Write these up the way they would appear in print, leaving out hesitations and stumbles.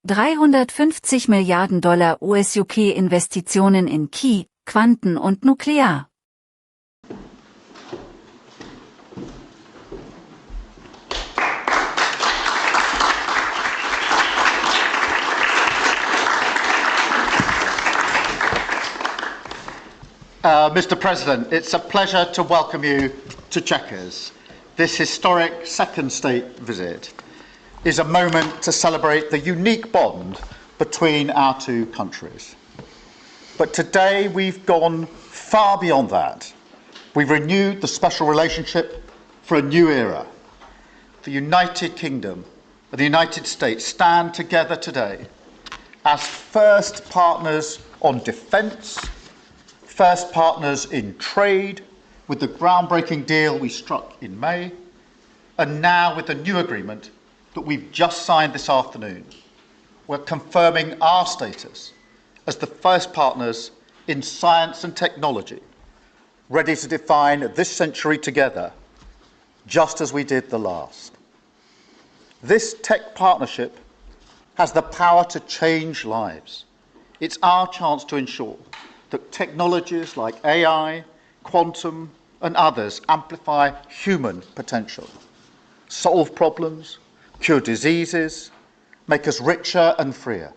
350 Milliarden Dollar US-UK-Investitionen in KI, Quanten und Nuklear. Mr. President, it's a pleasure to welcome you to Chequers. This historic second state visit is a moment to celebrate the unique bond between our two countries. But today we've gone far beyond that. We've renewed the special relationship for a new era. The United Kingdom and the United States stand together today as first partners on defence, first partners in trade, with the groundbreaking deal we struck in May, and now with the new agreement that we've just signed this afternoon. We're confirming our status as the first partners in science and technology, ready to define this century together, just as we did the last. This tech partnership has the power to change lives. It's our chance to ensure that technologies like AI, quantum, and others amplify human potential, solve problems, cure diseases, make us richer and freer,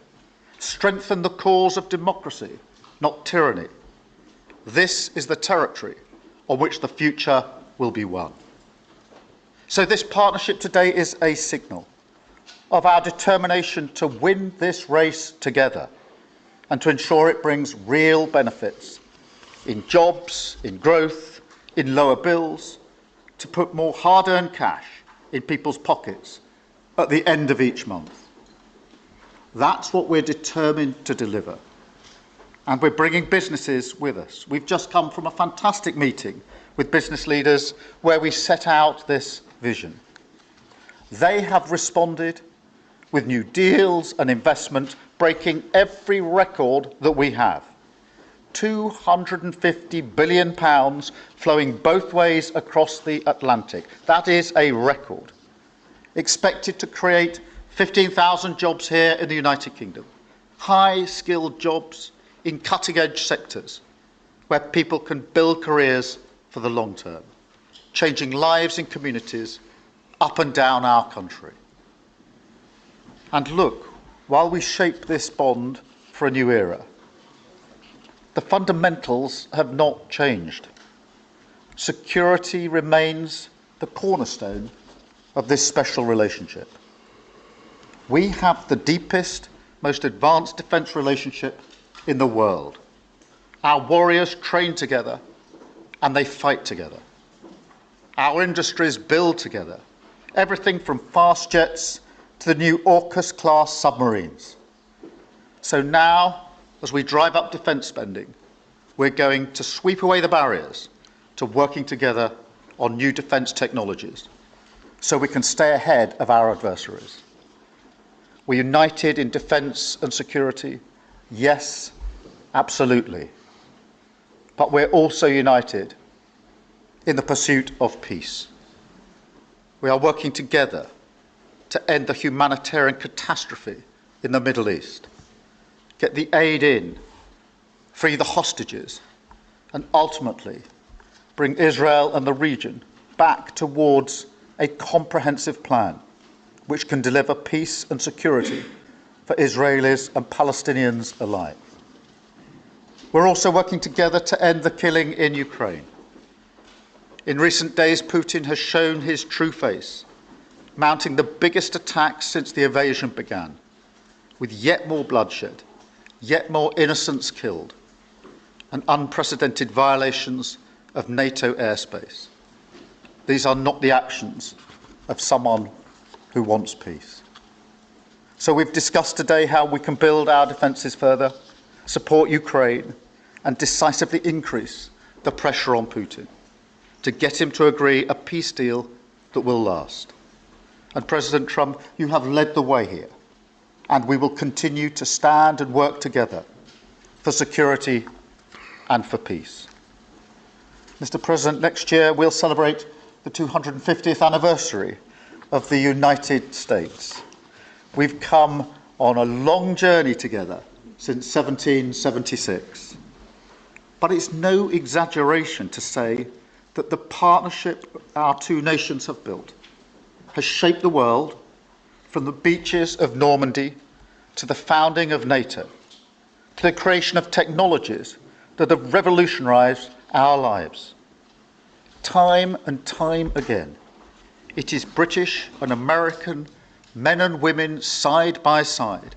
strengthen the cause of democracy, not tyranny. This is the territory on which the future will be won. So this partnership today is a signal of our determination to win this race together and to ensure it brings real benefits in jobs, in growth, in lower bills, to put more hard-earned cash in people's pockets at the end of each month. That's what we're determined to deliver. And we're bringing businesses with us. We've just come from a fantastic meeting with business leaders where we set out this vision. They have responded with new deals and investment, breaking every record that we have. £250 billion flowing both ways across the Atlantic. That is a record. Expected to create 15,000 jobs here in the United Kingdom. High-skilled jobs in cutting-edge sectors where people can build careers for the long term, changing lives in communities up and down our country. And look, while we shape this bond for a new era, the fundamentals have not changed. Security remains the cornerstone of this special relationship. We have the deepest, most advanced defence relationship in the world. Our warriors train together and they fight together. Our industries build together, everything from fast jets to the new AUKUS-class submarines. So now, as we drive up defence spending, we're going to sweep away the barriers to working together on new defence technologies so we can stay ahead of our adversaries. We're united in defence and security, yes, absolutely. But we're also united in the pursuit of peace. We are working together to end the humanitarian catastrophe in the Middle East, get the aid in, free the hostages, and ultimately bring Israel and the region back towards a comprehensive plan which can deliver peace and security for Israelis and Palestinians alike. We're also working together to end the killing in Ukraine. In recent days, Putin has shown his true face, mounting the biggest attacks since the invasion began, with yet more bloodshed, yet more innocents killed, and unprecedented violations of NATO airspace. These are not the actions of someone who wants peace. So we've discussed today how we can build our defences further, support Ukraine, and decisively increase the pressure on Putin to get him to agree a peace deal that will last. And President Trump, you have led the way here, and we will continue to stand and work together for security and for peace. Mr. President, next year we'll celebrate the 250th anniversary of the United States. We've come on a long journey together since 1776. But it's no exaggeration to say that the partnership our two nations have built has shaped the world from the beaches of Normandy to the founding of NATO, to the creation of technologies that have revolutionized our lives. Time and time again, it is British and American men and women side by side,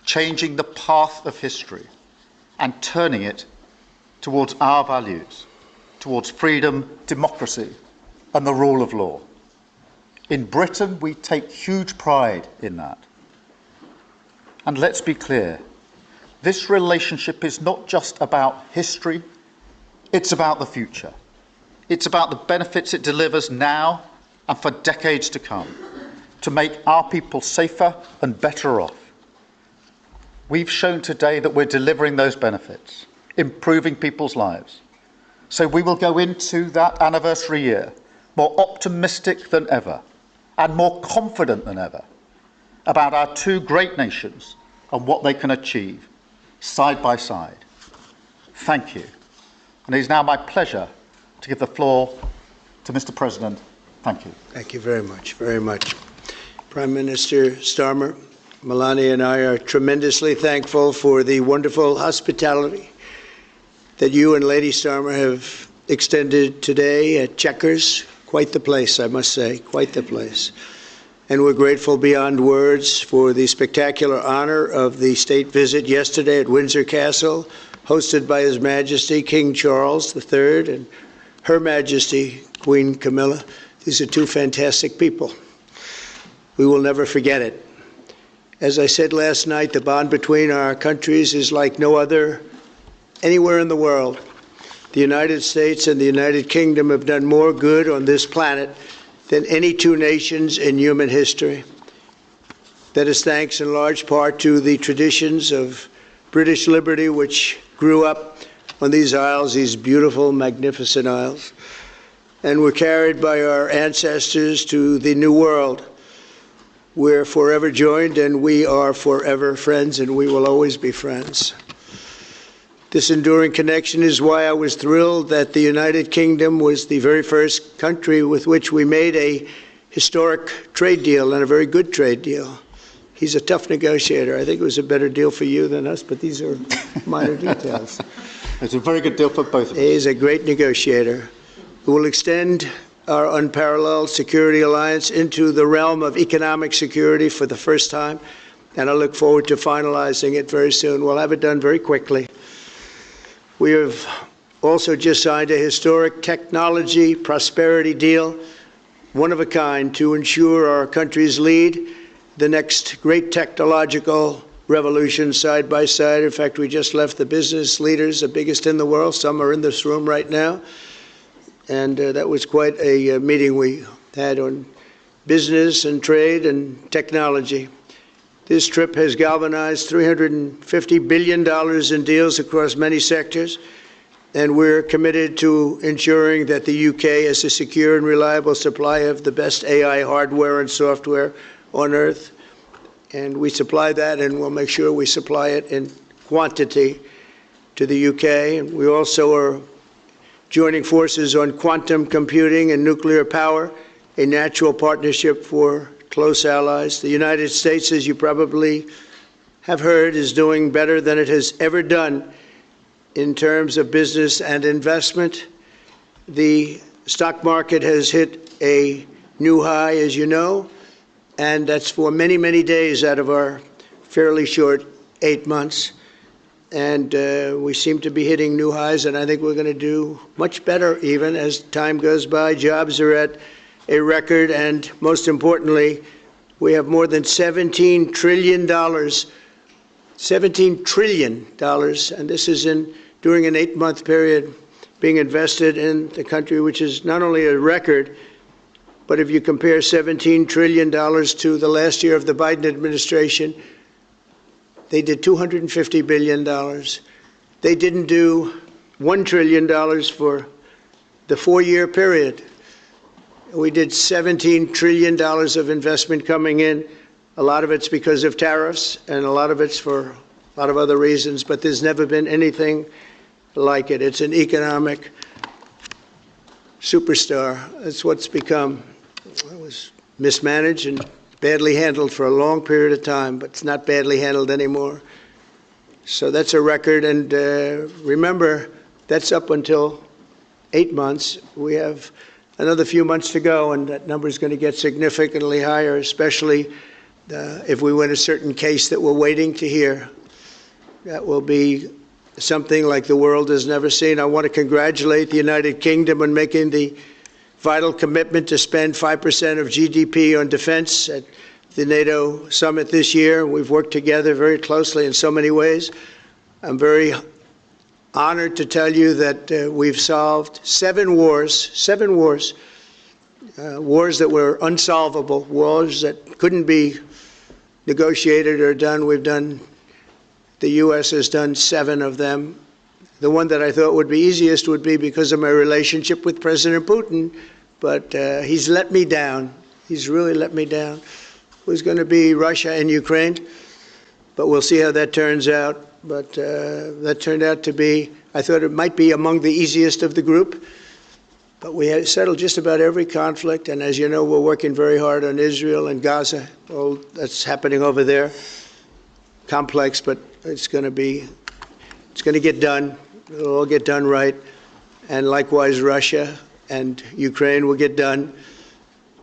changing the path of history and turning it towards our values, towards freedom, democracy, and the rule of law. In Britain, we take huge pride in that. And let's be clear, this relationship is not just about history, it's about the future. It's about the benefits it delivers now and for decades to come, to make our people safer and better off. We've shown today that we're delivering those benefits, improving people's lives. So we will go into that anniversary year more optimistic than ever and more confident than ever about our two great nations and what they can achieve side by side. Thank you. And it is now my pleasure to give the floor to Mr. President. Thank you. Thank you very much, very much. Prime Minister Starmer, Melania and I are tremendously thankful for the wonderful hospitality that you and Lady Starmer have extended today at Chequers. Quite the place, I must say, quite the place. And we're grateful beyond words for the spectacular honor of the state visit yesterday at Windsor Castle, hosted by His Majesty King Charles III and Her Majesty Queen Camilla. These are two fantastic people. We will never forget it. As I said last night, the bond between our countries is like no other anywhere in the world. The United States and the United Kingdom have done more good on this planet than any two nations in human history. That is thanks in large part to the traditions of British liberty, which grew up on these isles, these beautiful, magnificent isles, and were carried by our ancestors to the New World. We're forever joined, and we are forever friends, and we will always be friends. This enduring connection is why I was thrilled that the United Kingdom was the very first country with which we made a historic trade deal, and a very good trade deal. He's a tough negotiator. I think it was a better deal for you than us, but these are minor details. It's a very good deal for both of us. He's a great negotiator. We will extend our unparalleled security alliance into the realm of economic security for the first time, and I look forward to finalizing it very soon. We'll have it done very quickly. We have also just signed a historic technology prosperity deal, one of a kind, to ensure our countries lead the next great technological revolution side by side. In fact, we just left the business leaders, the biggest in the world. Some are in this room right now. And that was quite a meeting we had on business and trade and technology. This trip has galvanized $350 billion in deals across many sectors, and we're committed to ensuring that the UK has a secure and reliable supply of the best AI hardware and software on Earth. And we supply that, and we'll make sure we supply it in quantity to the UK. And we also are joining forces on quantum computing and nuclear power, a natural partnership for close allies. The United States, as you probably have heard, is doing better than it has ever done in terms of business and investment. The stock market has hit a new high, as you know, and that's for many, many days out of our fairly short 8 months. And we seem to be hitting new highs, and I think we're going to do much better even as time goes by. Jobs are at a record, and most importantly, we have more than $17 trillion, $17 trillion, and this is during an 8-month period, being invested in the country, which is not only a record, but if you compare $17 trillion to the last year of the Biden administration, they did $250 billion. They didn't do $1 trillion for the 4-year period. We did $17 trillion of investment coming in A lot of it's because of tariffs, and a lot of it's for a lot of other reasons, but there's never been anything like it. It's an economic superstar. That's what's become. It was mismanaged and badly handled for a long period of time, but it's not badly handled anymore. So that's a record, and remember, that's up until 8 months. We have another few months to go, and that number is going to get significantly higher, especially if we win a certain case that we're waiting to hear. That will be something like the world has never seen. I want to congratulate the United Kingdom on making the vital commitment to spend 5% of GDP on defense at the NATO summit this year. We've worked together very closely in so many ways. I'm very honored to tell you that we've solved 7 wars, wars that were unsolvable, wars that couldn't be negotiated or done. The U.S. has done 7 of them. The one that I thought would be easiest would be because of my relationship with President Putin, but he's let me down. He's really let me down. It was going to be Russia and Ukraine, but we'll see how that turns out. But that turned out to be, I thought it might be among the easiest of the group, but we had settled just about every conflict, and as you know, we're working very hard on Israel and Gaza. All that's happening over there. Complex, but it's going to get done. It'll all get done right. And likewise, Russia and Ukraine will get done.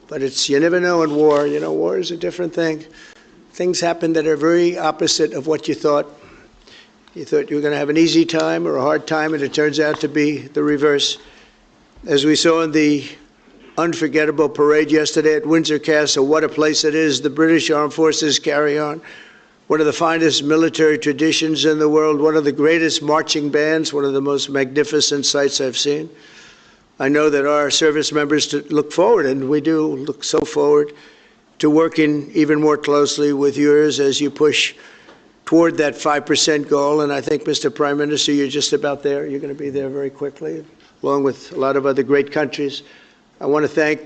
But you never know in war. You know, war is a different thing. Things happen that are very opposite of what you thought. You thought you were going to have an easy time or a hard time, and it turns out to be the reverse. As we saw in the unforgettable parade yesterday at Windsor Castle, what a place it is. The British Armed Forces carry on one of the finest military traditions in the world, one of the greatest marching bands, one of the most magnificent sights I've seen. I know that our service members look forward, and we do look so forward to working even more closely with yours as you push toward that 5% goal. And I think, Mr. Prime Minister, you're just about there. You're going to be there very quickly, along with a lot of other great countries. I want to thank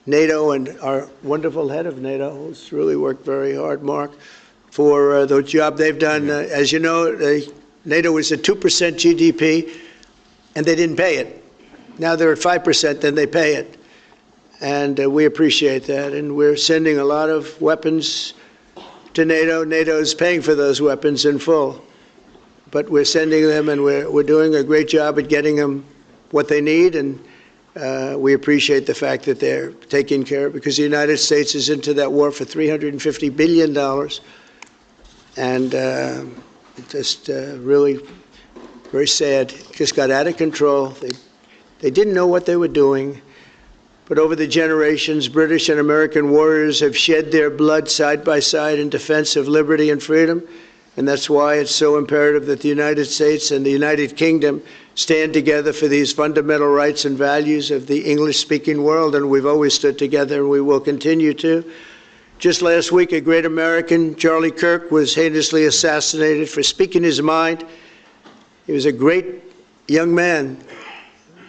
NATO and our wonderful head of NATO, who's really worked very hard, Mark, for the job they've done. As you know, NATO was at 2% GDP, and they didn't pay it. Now they're at 5%, then they pay it. And we appreciate that. And we're sending a lot of weapons to NATO. NATO is paying for those weapons in full. But we're sending them, and we're doing a great job at getting them what they need. And we appreciate the fact that they're taking care of it, because the United States is into that war for $350 billion. And just really very sad. It just got out of control. They didn't know what they were doing. But over the generations, British and American warriors have shed their blood side by side in defense of liberty and freedom. And that's why it's so imperative that the United States and the United Kingdom stand together for these fundamental rights and values of the English-speaking world. And we've always stood together, and we will continue to. Just last week, a great American, Charlie Kirk, was heinously assassinated for speaking his mind. He was a great young man,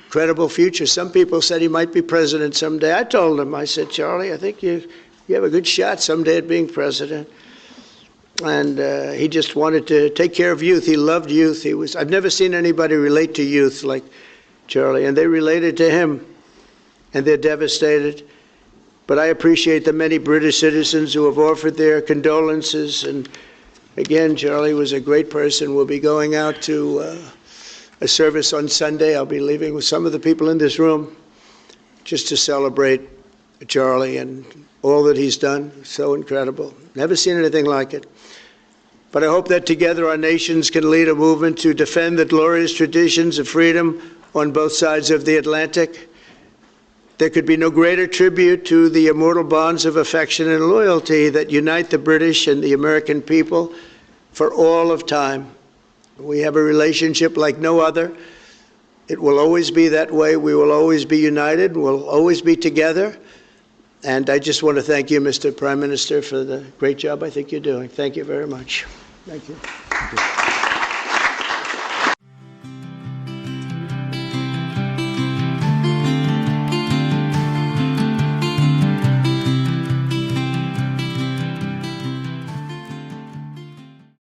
incredible future. Some people said he might be president someday. I told him, I said, Charlie, I think you have a good shot someday at being president. And he just wanted to take care of youth. He loved youth. I've never seen anybody relate to youth like Charlie, and they related to him, and they're devastated. But I appreciate the many British citizens who have offered their condolences. And again, Charlie was a great person. We'll be going out to a service on Sunday. I'll be leaving with some of the people in this room just to celebrate Charlie and all that he's done. So incredible. Never seen anything like it. But I hope that together our nations can lead a movement to defend the glorious traditions of freedom on both sides of the Atlantic. There could be no greater tribute to the immortal bonds of affection and loyalty that unite the British and the American people for all of time. We have a relationship like no other. It will always be that way. We will always be united. We'll always be together. And I just want to thank you, Mr. Prime Minister, for the great job I think you're doing. Thank you very much. Thank you. Thank you.